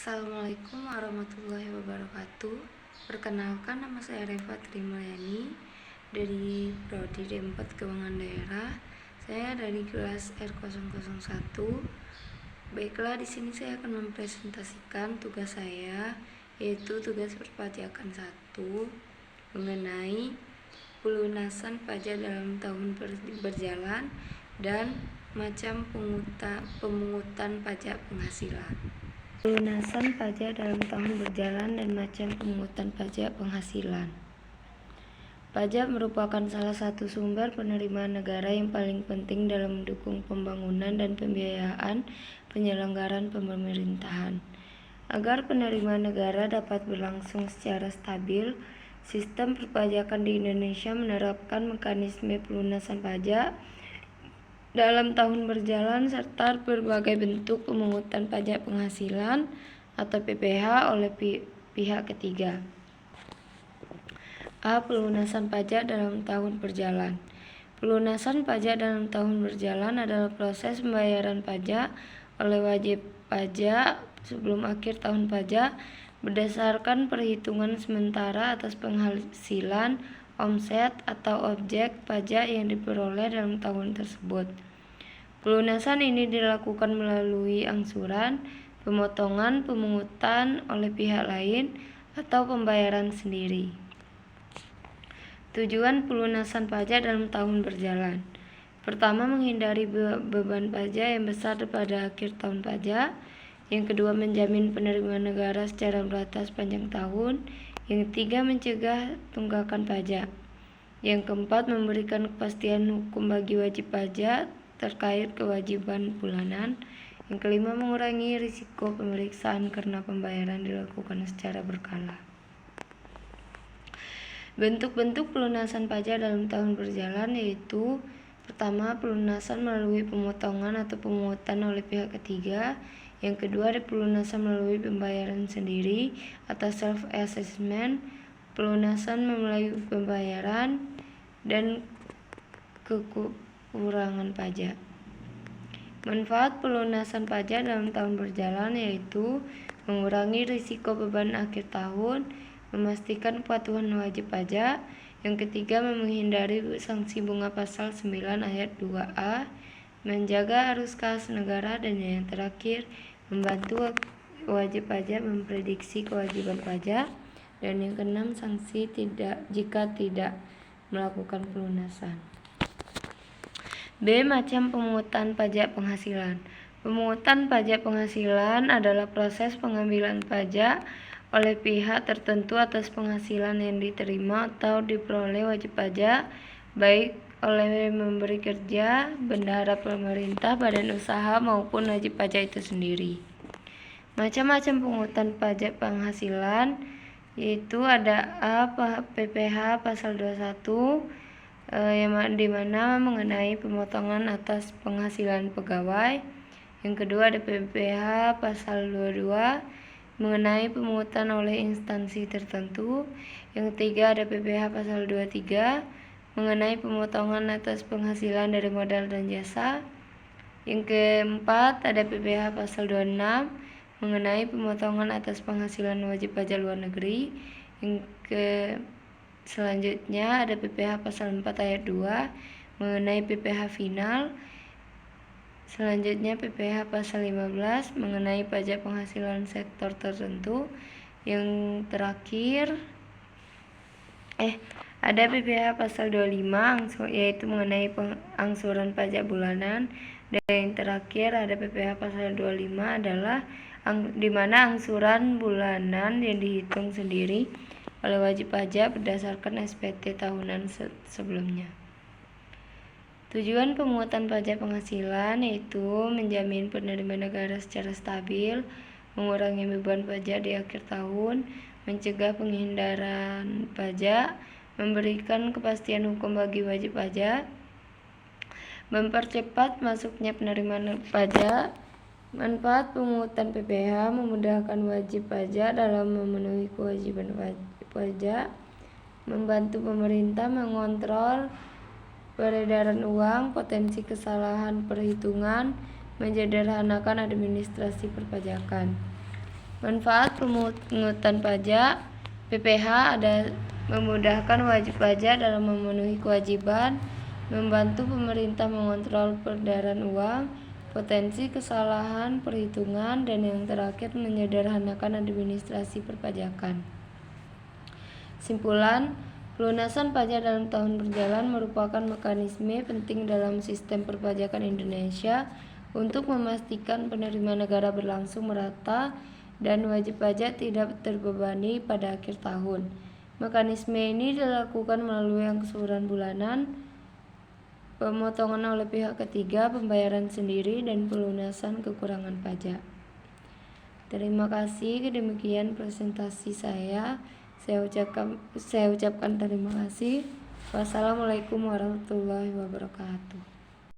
Assalamualaikum warahmatullahi wabarakatuh. Perkenalkan, nama saya Reva Trimayani dari Prodi D4 Keuangan Daerah. Saya dari kelas R001. Baiklah, di sini saya akan mempresentasikan tugas saya, yaitu tugas perpajakan 1 mengenai pelunasan pajak dalam tahun berjalan dan macam pemungutan pajak penghasilan. Pelunasan pajak dalam tahun berjalan dan macam pemungutan pajak penghasilan. Pajak merupakan salah satu sumber penerimaan negara yang paling penting dalam mendukung pembangunan dan pembiayaan penyelenggaraan pemerintahan. Agar penerimaan negara dapat berlangsung secara stabil, sistem perpajakan di Indonesia menerapkan mekanisme pelunasan pajak dalam tahun berjalan serta berbagai bentuk pemungutan pajak penghasilan atau PPh oleh pihak ketiga. A. Pelunasan pajak dalam tahun berjalan. Pelunasan pajak dalam tahun berjalan adalah proses pembayaran pajak oleh wajib pajak sebelum akhir tahun pajak berdasarkan perhitungan sementara atas penghasilan, omset, atau objek pajak yang diperoleh dalam tahun tersebut. Pelunasan ini dilakukan melalui angsuran, pemotongan, pemungutan oleh pihak lain, atau pembayaran sendiri. Tujuan pelunasan pajak dalam tahun berjalan. Pertama, menghindari beban pajak yang besar pada akhir tahun pajak. Yang kedua, menjamin penerimaan negara secara merata sepanjang tahun. Yang ketiga, mencegah tunggakan pajak. Yang keempat, memberikan kepastian hukum bagi wajib pajak terkait kewajiban bulanan. Yang kelima, mengurangi risiko pemeriksaan karena pembayaran dilakukan secara berkala. Bentuk-bentuk pelunasan pajak dalam tahun berjalan yaitu: pertama, pelunasan melalui pemotongan atau pemungutan oleh pihak ketiga. Yang kedua, ada pelunasan melalui pembayaran sendiri atau self-assessment, pelunasan melalui pembayaran, dan kekurangan pajak. Manfaat pelunasan pajak dalam tahun berjalan yaitu mengurangi risiko beban akhir tahun, memastikan kepatuhan wajib pajak. Yang ketiga, menghindari sanksi bunga pasal 9 ayat 2A, menjaga arus kas negara, dan yang terakhir, membantu wajib pajak memprediksi kewajiban pajak, dan yang keenam, sanksi jika tidak melakukan pelunasan. B. Macam pemungutan pajak penghasilan. Pemungutan pajak penghasilan adalah proses pengambilan pajak oleh pihak tertentu atas penghasilan yang diterima atau diperoleh wajib pajak, baik oleh memberi kerja, bendahara pemerintah, badan usaha, maupun wajib pajak itu sendiri. Macam-macam pemungutan pajak penghasilan yaitu ada A. PPh pasal 21 yang dimana mengenai pemotongan atas penghasilan pegawai. Yang kedua, ada PPh pasal 22 mengenai pemungutan oleh instansi tertentu. Yang ketiga, ada PPh pasal 23 mengenai pemotongan atas penghasilan dari modal dan jasa. Yang keempat, ada PPh pasal 26 mengenai pemotongan atas penghasilan wajib pajak luar negeri. Selanjutnya ada PPh pasal 4 ayat 2 mengenai PPh final. Selanjutnya PPh pasal 15 mengenai pajak penghasilan sektor tertentu. Yang terakhir ada PPh pasal 25 yaitu mengenai angsuran pajak bulanan. Dan yang terakhir ada PPh pasal 25 adalah di mana angsuran bulanan yang dihitung sendiri oleh wajib pajak berdasarkan SPT tahunan sebelumnya. Tujuan pemungutan pajak penghasilan yaitu menjamin penerimaan negara secara stabil, mengurangi beban pajak di akhir tahun, mencegah penghindaran pajak, memberikan kepastian hukum bagi wajib pajak, mempercepat masuknya penerimaan pajak. Manfaat pemungutan PPh memudahkan wajib pajak dalam memenuhi kewajiban pajak, membantu pemerintah mengontrol peredaran uang, potensi kesalahan perhitungan, menyederhanakan administrasi perpajakan. Manfaat pemungutan pajak PPh ada memudahkan wajib pajak dalam memenuhi kewajiban, membantu pemerintah mengontrol peredaran uang, potensi kesalahan perhitungan, dan yang terakhir menyederhanakan administrasi perpajakan. Simpulan, pelunasan pajak dalam tahun berjalan merupakan mekanisme penting dalam sistem perpajakan Indonesia untuk memastikan penerimaan negara berlangsung merata dan wajib pajak tidak terbebani pada akhir tahun. Mekanisme ini dilakukan melalui angsuran bulanan, pemotongan oleh pihak ketiga, pembayaran sendiri, dan pelunasan kekurangan pajak. Terima kasih, demikian presentasi saya. Saya ucapkan terima kasih. Wassalamualaikum warahmatullahi wabarakatuh.